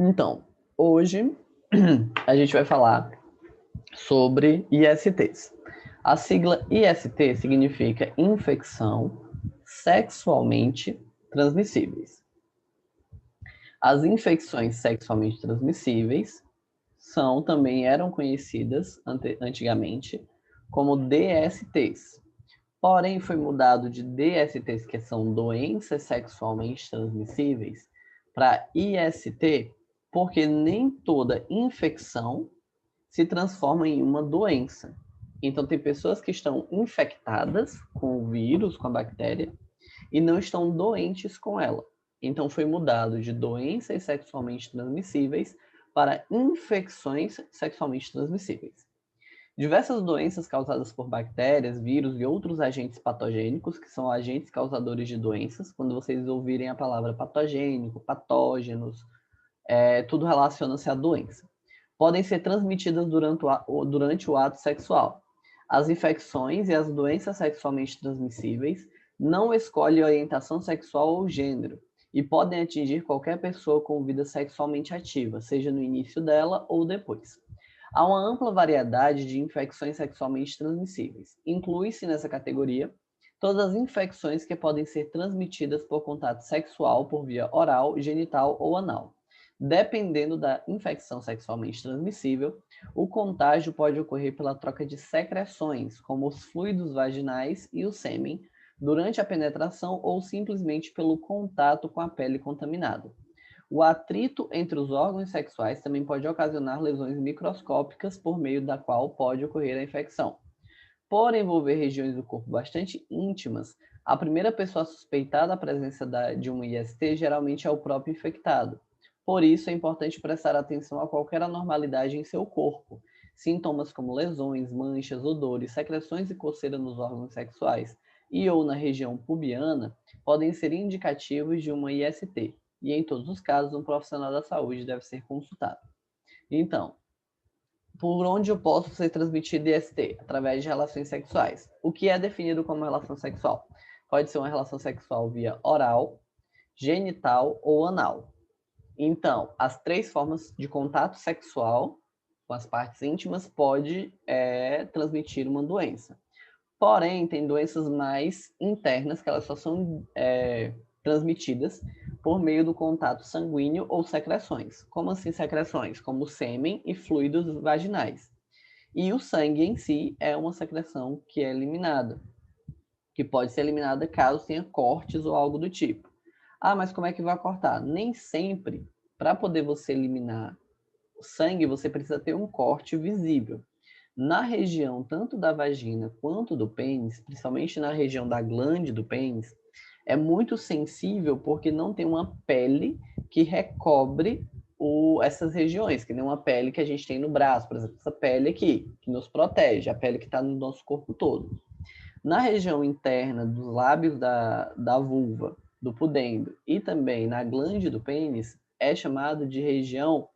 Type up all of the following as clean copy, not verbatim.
Então, hoje a gente vai falar sobre ISTs. A sigla IST significa infecção sexualmente transmissíveis. As infecções sexualmente transmissíveis também eram conhecidas antigamente como DSTs. Porém, foi mudado de DSTs, que são doenças sexualmente transmissíveis, para IST, porque nem toda infecção se transforma em uma doença. Então, tem pessoas que estão infectadas com o vírus, com a bactéria, e não estão doentes com ela. Então, foi mudado de doenças sexualmente transmissíveis para infecções sexualmente transmissíveis. Diversas doenças causadas por bactérias, vírus e outros agentes patogênicos, que são agentes causadores de doenças, quando vocês ouvirem a palavra patogênico, patógenos, tudo relaciona-se à doença, podem ser transmitidas durante o ato sexual. As infecções e as doenças sexualmente transmissíveis não escolhem orientação sexual ou gênero e podem atingir qualquer pessoa com vida sexualmente ativa, seja no início dela ou depois. Há uma ampla variedade de infecções sexualmente transmissíveis. Inclui-se nessa categoria todas as infecções que podem ser transmitidas por contato sexual por via oral, genital ou anal. Dependendo da infecção sexualmente transmissível, o contágio pode ocorrer pela troca de secreções, como os fluidos vaginais e o sêmen, durante a penetração ou simplesmente pelo contato com a pele contaminada. O atrito entre os órgãos sexuais também pode ocasionar lesões microscópicas por meio da qual pode ocorrer a infecção. Por envolver regiões do corpo bastante íntimas, a primeira pessoa a suspeitar da presença de uma IST geralmente é o próprio infectado. Por isso, é importante prestar atenção a qualquer anormalidade em seu corpo. Sintomas como lesões, manchas, odores, secreções e coceira nos órgãos sexuais e ou na região pubiana podem ser indicativos de uma IST, e em todos os casos, um profissional da saúde deve ser consultado. Então, por onde eu posso ser transmitido IST? Através de relações sexuais. O que é definido como relação sexual? Pode ser uma relação sexual via oral, genital ou anal. Então, as três formas de contato sexual com as partes íntimas pode transmitir uma doença. Porém, tem doenças mais internas que elas só são transmitidas por meio do contato sanguíneo ou secreções. Como assim secreções? Como sêmen e fluidos vaginais. E o sangue em si é uma secreção que é eliminada, que pode ser eliminada caso tenha cortes ou algo do tipo. Ah, mas como é que vai cortar? Nem sempre, para poder você eliminar o sangue, você precisa ter um corte visível. Na região tanto da vagina quanto do pênis, principalmente na região da glande do pênis, é muito sensível porque não tem uma pele que recobre essas regiões, que nem uma pele que a gente tem no braço, por exemplo, essa pele aqui, que nos protege, a pele que está no nosso corpo todo. Na região interna dos lábios da vulva, do pudendo e também na glande do pênis, é chamado de região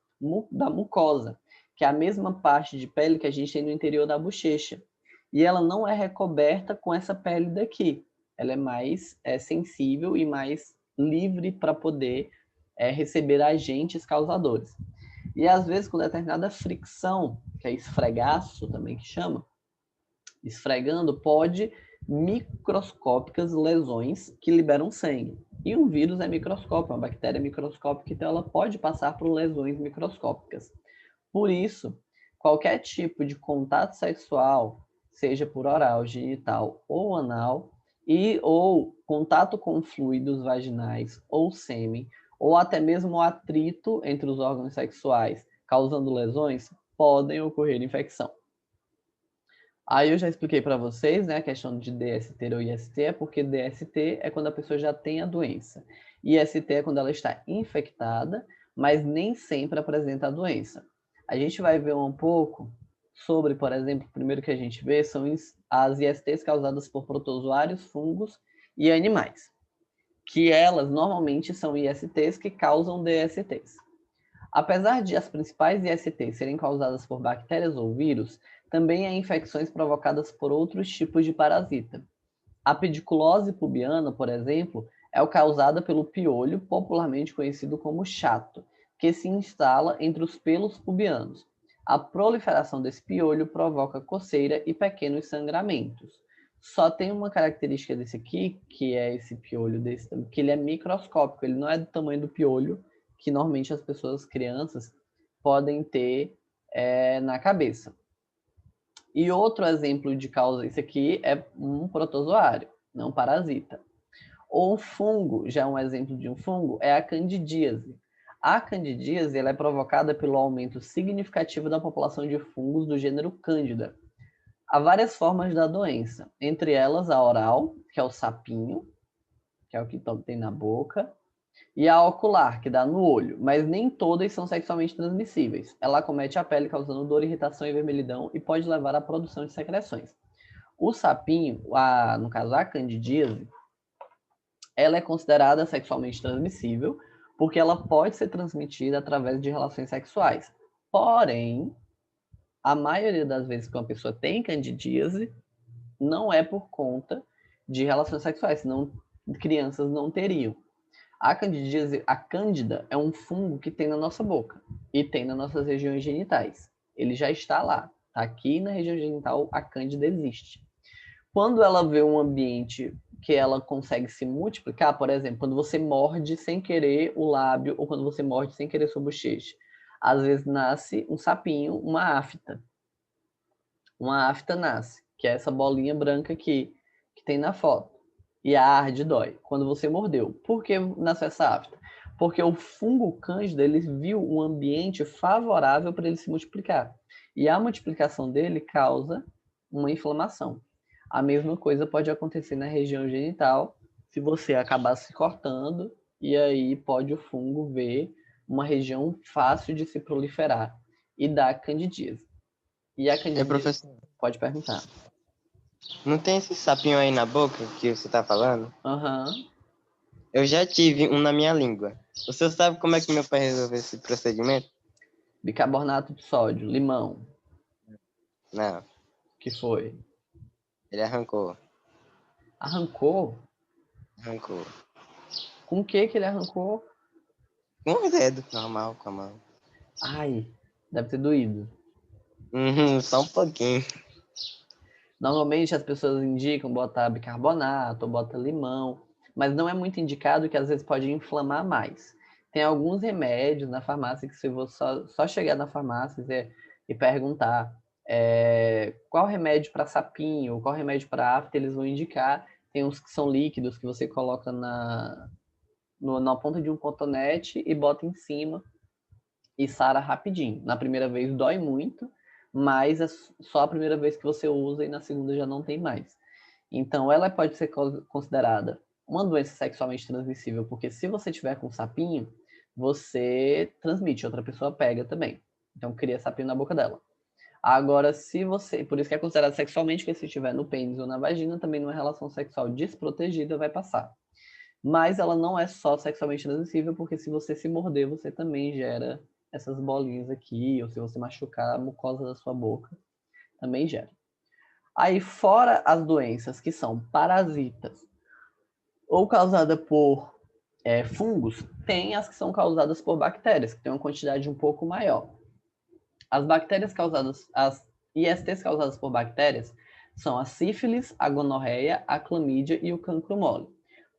da mucosa, que é a mesma parte de pele que a gente tem no interior da bochecha. E ela não é recoberta com essa pele daqui. Ela é mais sensível e mais livre para poder receber agentes causadores. E às vezes com determinada fricção, que é esfregaço também que chama, esfregando pode microscópicas lesões que liberam sangue. E um vírus é microscópico, uma bactéria é microscópica, então ela pode passar por lesões microscópicas. Por isso, qualquer tipo de contato sexual, seja por oral, genital ou anal, ou contato com fluidos vaginais ou sêmen, ou até mesmo o atrito entre os órgãos sexuais, causando lesões, podem ocorrer infecção. Aí eu já expliquei para vocês, né, a questão de DST ou IST, é porque DST é quando a pessoa já tem a doença. IST é quando ela está infectada, mas nem sempre apresenta a doença. A gente vai ver um pouco sobre, por exemplo, o primeiro que a gente vê são as ISTs causadas por protozoários, fungos e animais, que elas normalmente são ISTs que causam DSTs. Apesar de as principais ISTs serem causadas por bactérias ou vírus, também há infecções provocadas por outros tipos de parasita. A pediculose pubiana, por exemplo, é causada pelo piolho, popularmente conhecido como chato, que se instala entre os pelos pubianos. A proliferação desse piolho provoca coceira e pequenos sangramentos. Só tem uma característica desse aqui, que é esse piolho desse, que ele é microscópico, ele não é do tamanho do piolho que normalmente as pessoas, crianças, podem ter na cabeça. E outro exemplo de causa, isso aqui é um protozoário, não parasita. Ou fungo, já um exemplo de um fungo, é a candidíase. A candidíase ela é provocada pelo aumento significativo da população de fungos do gênero Cândida. Há várias formas da doença, entre elas a oral, que é o sapinho, que é o que tem na boca, e a ocular, que dá no olho, mas nem todas são sexualmente transmissíveis. Ela acomete a pele causando dor, irritação e vermelhidão e pode levar à produção de secreções. O sapinho, no caso a candidíase, ela é considerada sexualmente transmissível porque ela pode ser transmitida através de relações sexuais. Porém, a maioria das vezes que uma pessoa tem candidíase, não é por conta de relações sexuais, senão crianças não teriam. A candidíase, a cândida, é um fungo que tem na nossa boca e tem nas nossas regiões genitais. Ele já está lá. Tá aqui na região genital, a cândida existe. Quando ela vê um ambiente que ela consegue se multiplicar, por exemplo, quando você morde sem querer o lábio ou quando você morde sem querer sua bochecha, às vezes nasce um sapinho, uma afta. Uma afta nasce, que é essa bolinha branca aqui, que tem na foto. E arde, dói. Quando você mordeu. Por que nasceu essa afta? Porque o fungo cândida, ele viu um ambiente favorável para ele se multiplicar. E a multiplicação dele causa uma inflamação. A mesma coisa pode acontecer na região genital, se você acabar se cortando, e aí pode o fungo ver uma região fácil de se proliferar e dar candidíase. E a candidíase, professor, pode perguntar. não tem esse sapinho aí na boca que você tá falando? Aham. Eu já tive um na minha língua. O senhor sabe como é que meu pai resolveu esse procedimento? Bicarbonato de sódio, limão. Não, Que foi? ele arrancou. Arrancou? Arrancou. Com o que ele arrancou? Com o dedo, normal, com a mão. Ai, deve ter doído. Só um pouquinho. Normalmente as pessoas indicam botar bicarbonato ou botar limão, mas não é muito indicado que às vezes pode inflamar mais. Tem alguns remédios na farmácia que se você só chegar na farmácia e perguntar qual remédio para sapinho, qual remédio para afta, eles vão indicar. Tem uns que são líquidos que você coloca na ponta de um cotonete e bota em cima e sara rapidinho. Na primeira vez dói muito, mas é só a primeira vez que você usa e na segunda já não tem mais. Então, ela pode ser considerada uma doença sexualmente transmissível, porque se você tiver com sapinho, você transmite, outra pessoa pega também. Então, cria sapinho na boca dela. Agora, se você. Por isso que é considerado sexualmente, porque se estiver no pênis ou na vagina, também numa relação sexual desprotegida vai passar. Mas ela não é só sexualmente transmissível, porque se você se morder, você também gera essas bolinhas aqui, ou se você machucar a mucosa da sua boca, também gera. Aí, fora as doenças que são parasitas ou causadas por fungos, tem as que são causadas por bactérias, que tem uma quantidade um pouco maior. As bactérias causadas, as ISTs causadas por bactérias são a sífilis, a gonorreia, a clamídia e o cancro mole.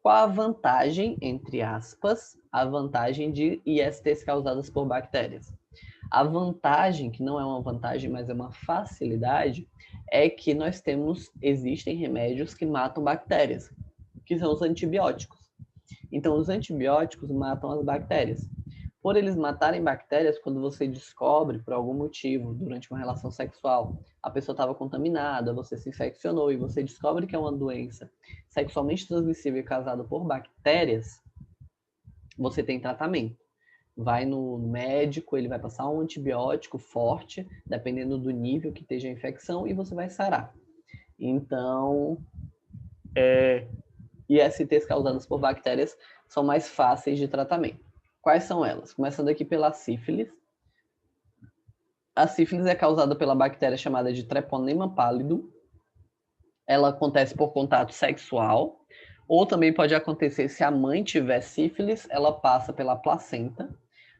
Qual a vantagem, entre aspas, a vantagem de ISTs causadas por bactérias? A vantagem, que não é uma vantagem, mas é uma facilidade, é que existem remédios que matam bactérias, que são os antibióticos. Então, os antibióticos matam as bactérias. Por eles matarem bactérias, quando você descobre, por algum motivo, durante uma relação sexual, a pessoa estava contaminada, você se infeccionou e você descobre que é uma doença sexualmente transmissível causada por bactérias, você tem tratamento. Vai no médico, ele vai passar um antibiótico forte, dependendo do nível que esteja a infecção, e você vai sarar. Então, ISTs causadas por bactérias são mais fáceis de tratamento. Quais são elas? Começando aqui pela sífilis. A sífilis é causada pela bactéria chamada de Treponema pallidum. Ela acontece por contato sexual, ou também pode acontecer se a mãe tiver sífilis, ela passa pela placenta.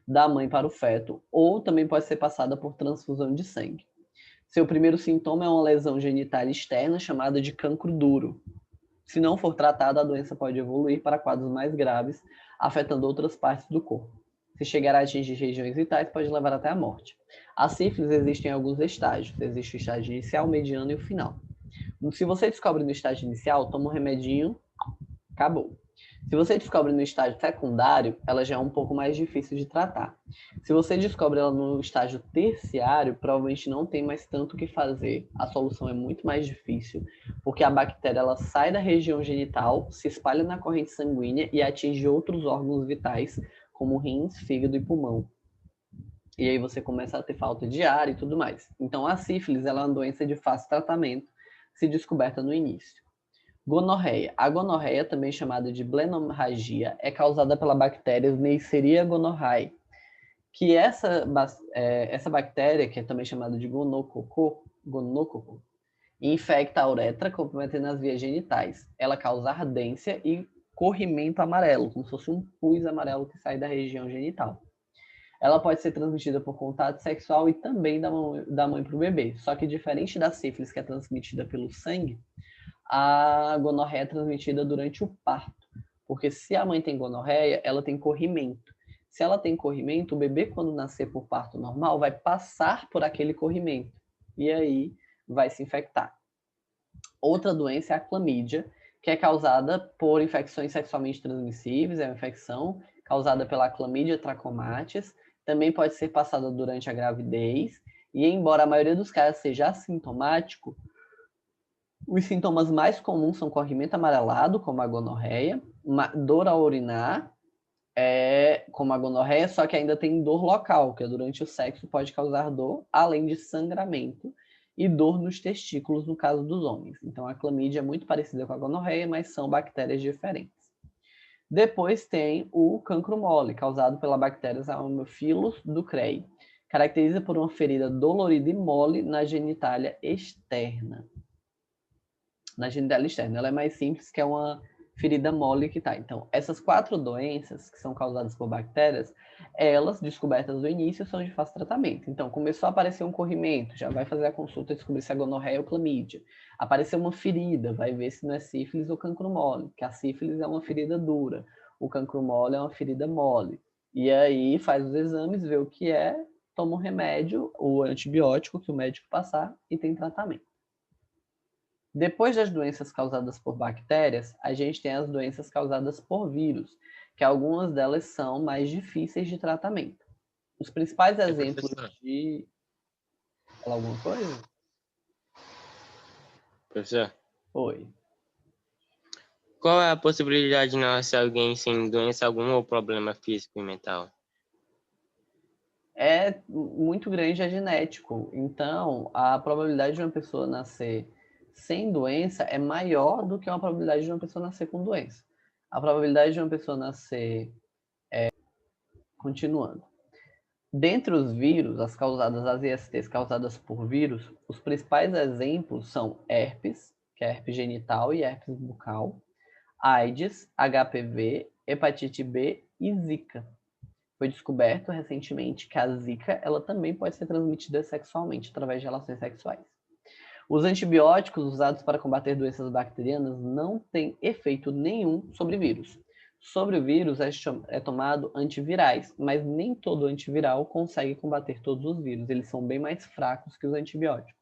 da mãe para o feto, ou também pode ser passada por transfusão de sangue. Seu primeiro sintoma é uma lesão genital externa chamada de cancro duro. Se não for tratada, a doença pode evoluir para quadros mais graves, afetando outras partes do corpo. Se chegar a atingir regiões vitais, pode levar até a morte. A sífilis existe em alguns estágios. Existe o estágio inicial, mediano e o final. Se você descobre no estágio inicial, toma um remedinho, acabou. Se você descobre no estágio secundário, ela já é um pouco mais difícil de tratar. Se você descobre ela no estágio terciário, provavelmente não tem mais tanto o que fazer. A solução é muito mais difícil, porque a bactéria ela sai da região genital, se espalha na corrente sanguínea e atinge outros órgãos vitais, como rins, fígado e pulmão. E aí você começa a ter falta de ar e tudo mais. Então a sífilis ela é uma doença de fácil tratamento, se descoberta no início. Gonorreia. A gonorreia, também chamada de blenorragia, é causada pela bactéria Neisseria gonorrhoeae, que essa bactéria, que é também chamada de gonococo, infecta a uretra, comprometendo as vias genitais. Ela causa ardência e corrimento amarelo, como se fosse um pus amarelo que sai da região genital. Ela pode ser transmitida por contato sexual e também da mãe para o bebê. Só que diferente da sífilis, que é transmitida pelo sangue, a gonorreia é transmitida durante o parto. Porque se a mãe tem gonorreia, ela tem corrimento. Se ela tem corrimento, o bebê, quando nascer por parto normal, vai passar por aquele corrimento. E aí vai se infectar. Outra doença é a clamídia, que é causada por infecções sexualmente transmissíveis. É uma infecção causada pela Chlamydia trachomatis. Também pode ser passada durante a gravidez. E embora a maioria dos casos seja assintomático, os sintomas mais comuns são corrimento amarelado, como a gonorreia, dor ao urinar, como a gonorreia, só que ainda tem dor local, que durante o sexo pode causar dor, além de sangramento e dor nos testículos, no caso dos homens. Então, a clamídia é muito parecida com a gonorreia, mas são bactérias diferentes. Depois tem o cancro mole, causado pela bactéria Haemophilus ducreyi. Caracteriza por uma ferida dolorida e mole na genitália externa. Ela é mais simples, que é uma ferida mole que tá. Então, essas 4 doenças que são causadas por bactérias, elas, descobertas no início, são de fácil tratamento. Então, começou a aparecer um corrimento, já vai fazer a consulta e descobrir se é gonorreia ou clamídia. Apareceu uma ferida, vai ver se não é sífilis ou cancro mole, que a sífilis é uma ferida dura, o cancro mole é uma ferida mole. E aí faz os exames, vê o que é, toma um remédio, o antibiótico que o médico passar e tem tratamento. Depois das doenças causadas por bactérias, a gente tem as doenças causadas por vírus, que algumas delas são mais difíceis de tratamento. Os principais exemplos de... Falar alguma coisa? Professor? Oi. Qual é a possibilidade de nascer alguém sem doença alguma ou problema físico e mental? É muito grande, é genético. Então, a probabilidade de uma pessoa nascer sem doença é maior do que a probabilidade de uma pessoa nascer com doença. A probabilidade de uma pessoa nascer continuando. Dentre os vírus, as ISTs causadas por vírus, os principais exemplos são herpes, que é herpes genital e herpes bucal, AIDS, HPV, hepatite B e Zika. Foi descoberto recentemente que a Zika ela também pode ser transmitida sexualmente, através de relações sexuais. Os antibióticos usados para combater doenças bacterianas não têm efeito nenhum sobre vírus. Sobre o vírus é tomado antivirais, mas nem todo antiviral consegue combater todos os vírus. Eles são bem mais fracos que os antibióticos.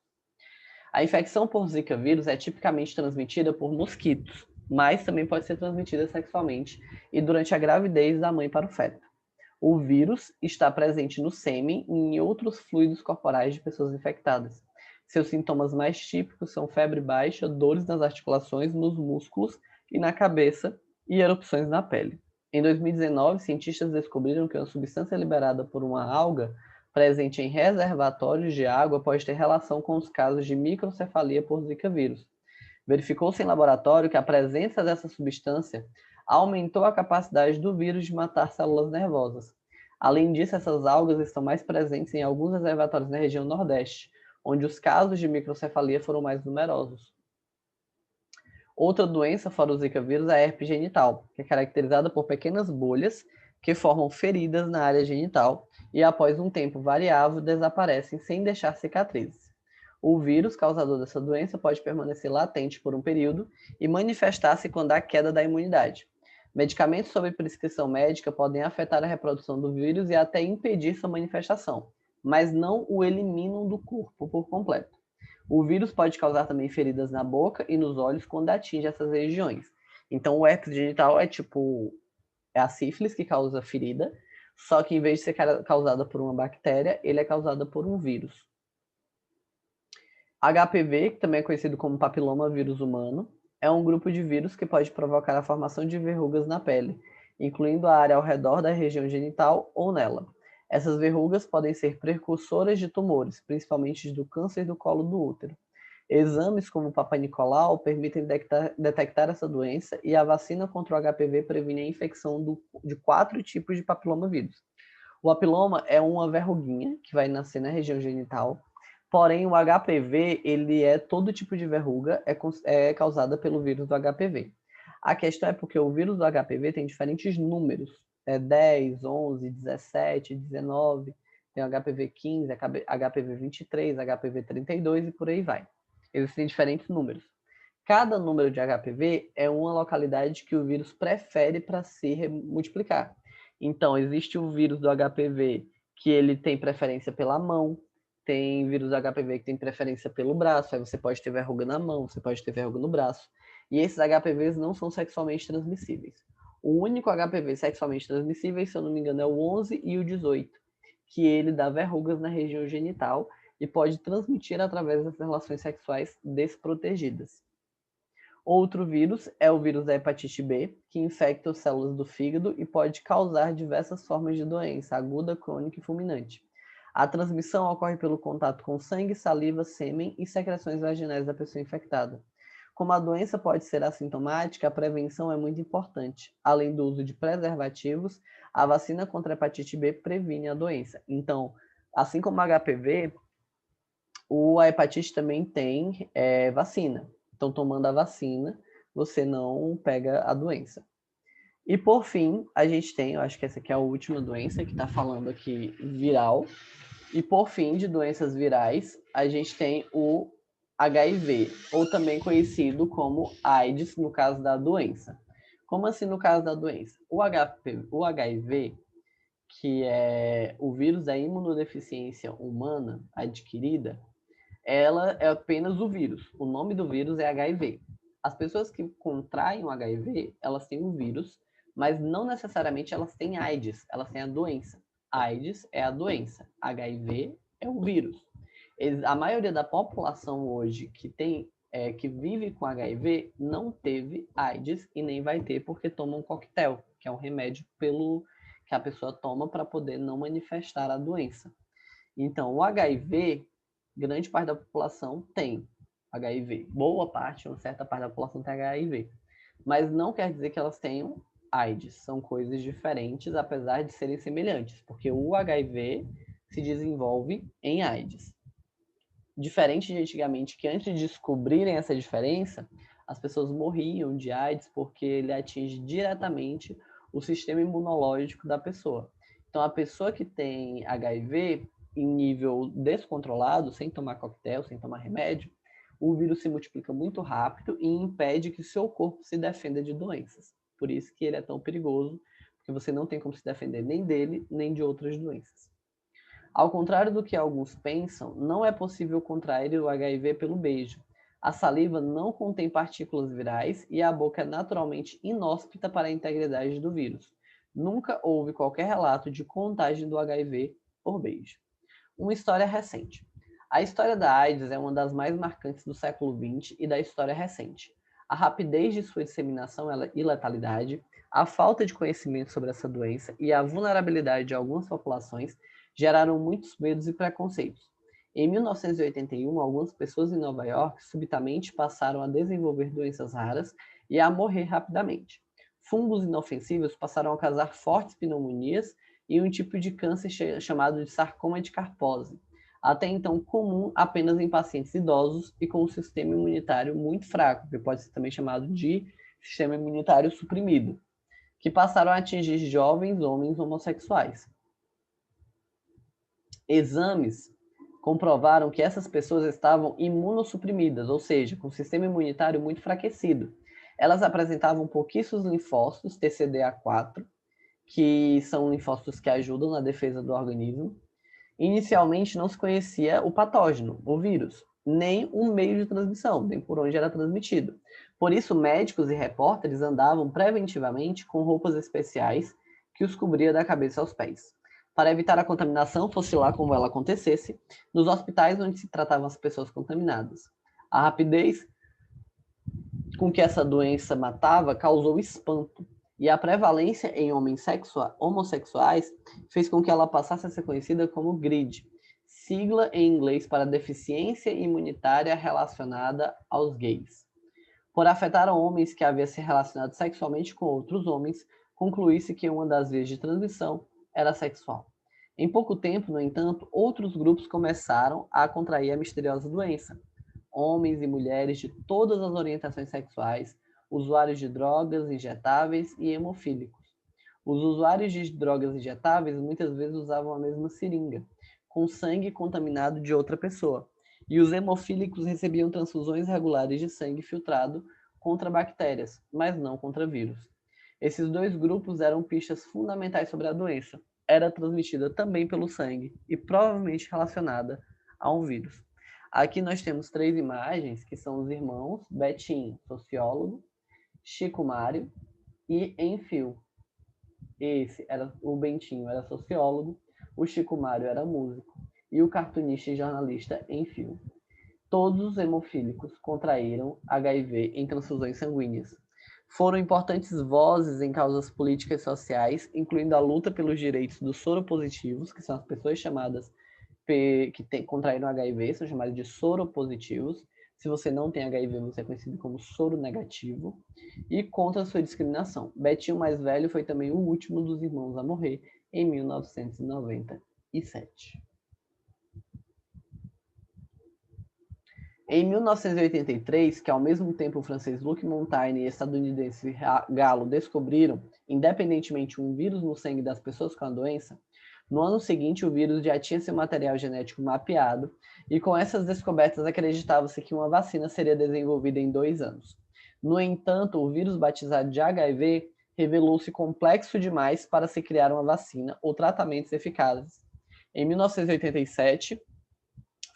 A infecção por Zika vírus é tipicamente transmitida por mosquitos, mas também pode ser transmitida sexualmente e durante a gravidez da mãe para o feto. O vírus está presente no sêmen e em outros fluidos corporais de pessoas infectadas. Seus sintomas mais típicos são febre baixa, dores nas articulações, nos músculos e na cabeça e erupções na pele. Em 2019, cientistas descobriram que uma substância liberada por uma alga presente em reservatórios de água pode ter relação com os casos de microcefalia por Zika vírus. Verificou-se em laboratório que a presença dessa substância aumentou a capacidade do vírus de matar células nervosas. Além disso, essas algas estão mais presentes em alguns reservatórios na região Nordeste, onde os casos de microcefalia foram mais numerosos. Outra doença fora o Zika vírus é a herpes genital, que é caracterizada por pequenas bolhas que formam feridas na área genital e, após um tempo variável, desaparecem sem deixar cicatrizes. O vírus causador dessa doença pode permanecer latente por um período e manifestar-se quando há queda da imunidade. Medicamentos sob prescrição médica podem afetar a reprodução do vírus e até impedir sua manifestação, mas não o eliminam do corpo por completo. O vírus pode causar também feridas na boca e nos olhos quando atinge essas regiões. Então, o herpes genital é a sífilis que causa ferida, só que em vez de ser causada por uma bactéria, ele é causada por um vírus. HPV, que também é conhecido como papiloma vírus humano, é um grupo de vírus que pode provocar a formação de verrugas na pele, incluindo a área ao redor da região genital ou nela. Essas verrugas podem ser precursoras de tumores, principalmente do câncer do colo do útero. Exames como o Papa Nicolau permitem detectar essa doença e a vacina contra o HPV previne a infecção de 4 tipos de papilomavírus. O papiloma é uma verruguinha que vai nascer na região genital, porém o HPV ele é todo tipo de verruga, é causada pelo vírus do HPV. A questão é porque o vírus do HPV tem diferentes números, 10, 11, 17, 19, tem o HPV 15, HPV 23, HPV 32 e por aí vai. Existem diferentes números. Cada número de HPV é uma localidade que o vírus prefere para se multiplicar. Então, existe o vírus do HPV que ele tem preferência pela mão, tem vírus do HPV que tem preferência pelo braço, aí você pode ter verruga na mão, você pode ter verruga no braço. E esses HPVs não são sexualmente transmissíveis. O único HPV sexualmente transmissível, se eu não me engano, é o 11 e o 18, que ele dá verrugas na região genital e pode transmitir através das relações sexuais desprotegidas. Outro vírus é o vírus da hepatite B, que infecta as células do fígado e pode causar diversas formas de doença aguda, crônica e fulminante. A transmissão ocorre pelo contato com sangue, saliva, sêmen e secreções vaginais da pessoa infectada. Como a doença pode ser assintomática, a prevenção é muito importante. Além do uso de preservativos, a vacina contra a hepatite B previne a doença. Então, assim como a HPV, a hepatite também tem vacina. Então, tomando a vacina, você não pega a doença. E, por fim, a gente tem, eu acho que essa aqui é a última doença que está falando aqui, viral. E, por fim, de doenças virais, a gente tem o HIV, ou também conhecido como AIDS, no caso da doença. Como assim no caso da doença? O HIV, que é o vírus da imunodeficiência humana adquirida, ela é apenas o vírus. O nome do vírus é HIV. As pessoas que contraem o HIV, elas têm o vírus, mas não necessariamente elas têm AIDS, elas têm a doença. AIDS é a doença, HIV é o vírus. A maioria da população hoje que vive com HIV não teve AIDS e nem vai ter porque toma um coquetel, que é um remédio que a pessoa toma para poder não manifestar a doença. Então, o HIV, grande parte da população tem HIV. Boa parte, uma certa parte da população tem HIV. Mas não quer dizer que elas tenham AIDS. São coisas diferentes, apesar de serem semelhantes, porque o HIV se desenvolve em AIDS. Diferente de antigamente, que antes de descobrirem essa diferença, as pessoas morriam de AIDS porque ele atinge diretamente o sistema imunológico da pessoa. Então, a pessoa que tem HIV em nível descontrolado, sem tomar coquetel, sem tomar remédio, o vírus se multiplica muito rápido e impede que o seu corpo se defenda de doenças. Por isso que ele é tão perigoso, porque você não tem como se defender nem dele, nem de outras doenças. Ao contrário do que alguns pensam, não é possível contrair o HIV pelo beijo. A saliva não contém partículas virais e a boca é naturalmente inóspita para a integridade do vírus. Nunca houve qualquer relato de contágio do HIV por beijo. Uma história recente. A história da AIDS é uma das mais marcantes do século XX e da história recente. A rapidez de sua disseminação e letalidade, a falta de conhecimento sobre essa doença e a vulnerabilidade de algumas populações geraram muitos medos e preconceitos. Em 1981, algumas pessoas em Nova York subitamente passaram a desenvolver doenças raras e a morrer rapidamente. Fungos inofensivos passaram a causar fortes pneumonias e um tipo de câncer chamado de sarcoma de Kaposi, até então comum apenas em pacientes idosos e com um sistema imunitário muito fraco, que pode ser também chamado de sistema imunitário suprimido, que passaram a atingir jovens homens homossexuais. Exames comprovaram que essas pessoas estavam imunossuprimidas, ou seja, com o sistema imunitário muito enfraquecido. Elas apresentavam pouquíssimos linfócitos, TCDA4, que são linfócitos que ajudam na defesa do organismo. Inicialmente não se conhecia o patógeno, o vírus, nem o meio de transmissão, nem por onde era transmitido. Por isso, médicos e repórteres andavam preventivamente com roupas especiais que os cobria da cabeça aos pés. Para evitar a contaminação, fosse lá como ela acontecesse, nos hospitais onde se tratavam as pessoas contaminadas. A rapidez com que essa doença matava causou espanto, e a prevalência em homens homossexuais fez com que ela passasse a ser conhecida como GRID, sigla em inglês para deficiência imunitária relacionada aos gays. Por afetar homens que haviam se relacionado sexualmente com outros homens, concluísse que uma das vias de transmissão era sexual. Em pouco tempo, no entanto, outros grupos começaram a contrair a misteriosa doença. Homens e mulheres de todas as orientações sexuais, usuários de drogas injetáveis e hemofílicos. Os usuários de drogas injetáveis muitas vezes usavam a mesma seringa, com sangue contaminado de outra pessoa, e os hemofílicos recebiam transfusões regulares de sangue filtrado contra bactérias, mas não contra vírus. Esses dois grupos eram pistas fundamentais sobre a doença. Era transmitida também pelo sangue e provavelmente relacionada a um vírus. Aqui nós temos 3 imagens, que são os irmãos Betinho, sociólogo, Chico Mário e Enfio. O Bentinho era sociólogo, o Chico Mário era músico e o cartunista e jornalista Enfio. Todos os hemofílicos contraíram HIV em transfusões sanguíneas. Foram importantes vozes em causas políticas e sociais, incluindo a luta pelos direitos dos soropositivos, que são as pessoas chamadas que contraíram HIV, são chamados de soropositivos. Se você não tem HIV, você é conhecido como soro negativo. E contra a sua discriminação. Betinho mais velho foi também o último dos irmãos a morrer em 1997. Em 1983, que ao mesmo tempo o francês Luc Montaigne e o estadunidense Gallo descobriram, independentemente, um vírus no sangue das pessoas com a doença, no ano seguinte o vírus já tinha seu material genético mapeado, e com essas descobertas acreditava-se que uma vacina seria desenvolvida em 2 anos. No entanto, o vírus batizado de HIV revelou-se complexo demais para se criar uma vacina ou tratamentos eficazes. Em 1987,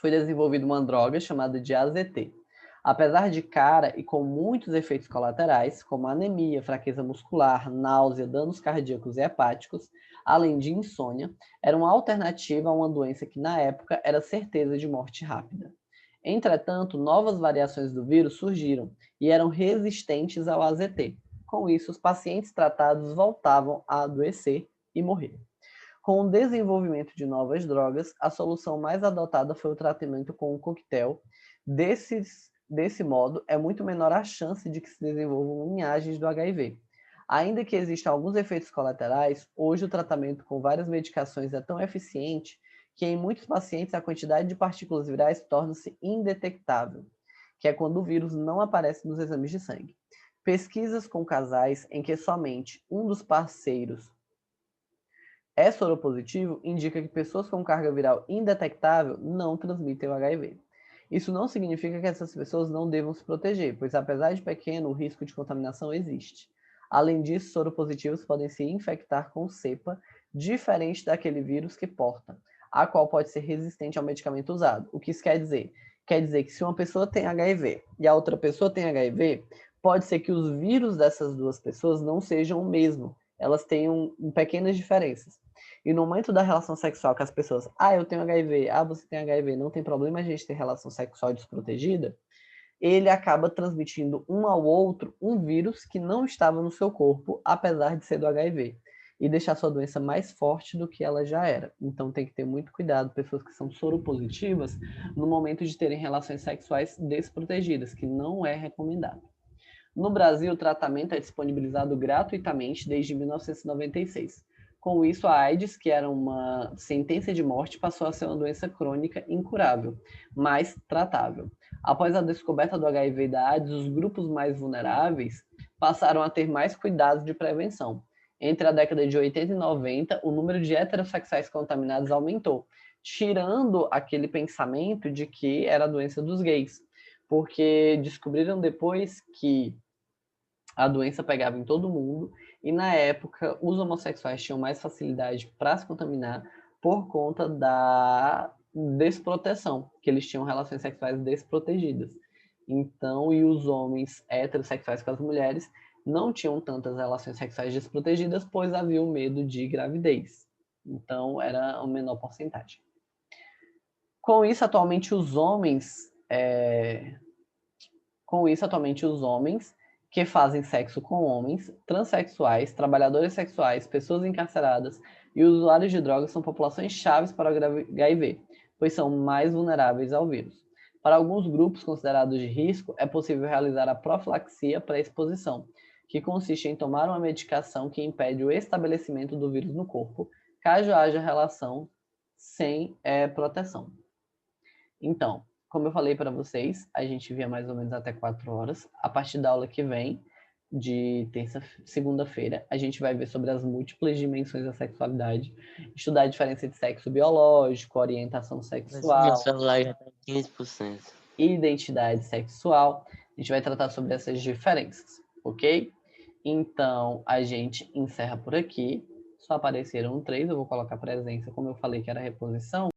foi desenvolvida uma droga chamada de AZT. Apesar de cara e com muitos efeitos colaterais, como anemia, fraqueza muscular, náusea, danos cardíacos e hepáticos, além de insônia, era uma alternativa a uma doença que, na época, era certeza de morte rápida. Entretanto, novas variações do vírus surgiram e eram resistentes ao AZT. Com isso, os pacientes tratados voltavam a adoecer e morrer. Com o desenvolvimento de novas drogas, a solução mais adotada foi o tratamento com um coquetel. Desse modo, é muito menor a chance de que se desenvolvam linhagens do HIV. Ainda que existam alguns efeitos colaterais, hoje o tratamento com várias medicações é tão eficiente que em muitos pacientes a quantidade de partículas virais torna-se indetectável, que é quando o vírus não aparece nos exames de sangue. Pesquisas com casais em que somente um dos parceiros é soropositivo indica que pessoas com carga viral indetectável não transmitem o HIV. Isso não significa que essas pessoas não devam se proteger, pois apesar de pequeno, o risco de contaminação existe. Além disso, soropositivos podem se infectar com cepa diferente daquele vírus que porta, a qual pode ser resistente ao medicamento usado. O que isso quer dizer? Quer dizer que se uma pessoa tem HIV e a outra pessoa tem HIV, pode ser que os vírus dessas duas pessoas não sejam o mesmo. Elas tenham pequenas diferenças. E no momento da relação sexual que as pessoas, eu tenho HIV, você tem HIV, não tem problema a gente ter relação sexual desprotegida, ele acaba transmitindo um ao outro um vírus que não estava no seu corpo, apesar de ser do HIV, e deixar sua doença mais forte do que ela já era. Então tem que ter muito cuidado, pessoas que são soropositivas, no momento de terem relações sexuais desprotegidas, que não é recomendado. No Brasil, o tratamento é disponibilizado gratuitamente desde 1996. Com isso, a AIDS, que era uma sentença de morte, passou a ser uma doença crônica incurável, mas tratável. Após a descoberta do HIV e da AIDS, os grupos mais vulneráveis passaram a ter mais cuidados de prevenção. Entre a década de 80 e 90, o número de heterossexuais contaminados aumentou, tirando aquele pensamento de que era a doença dos gays, porque descobriram depois que a doença pegava em todo mundo e, na época, os homossexuais tinham mais facilidade para se contaminar por conta da desproteção, que eles tinham relações sexuais desprotegidas. Então, e os homens heterossexuais com as mulheres não tinham tantas relações sexuais desprotegidas, pois havia o medo de gravidez. Então, era uma menor porcentagem. Com isso, atualmente, os homens que fazem sexo com homens, transexuais, trabalhadores sexuais, pessoas encarceradas e usuários de drogas são populações chaves para o HIV, pois são mais vulneráveis ao vírus. Para alguns grupos considerados de risco, é possível realizar a profilaxia pré-exposição, que consiste em tomar uma medicação que impede o estabelecimento do vírus no corpo, caso haja relação sem proteção. Então, como eu falei para vocês, a gente via mais ou menos até 4 horas. A partir da aula que vem, de segunda-feira, a gente vai ver sobre as múltiplas dimensões da sexualidade, estudar a diferença de sexo biológico, orientação Meu sexual, celular já tá 15%. identidade sexual. A gente vai tratar sobre essas diferenças, ok? Então, a gente encerra por aqui. Só apareceram 3, eu vou colocar presença, como eu falei que era reposição.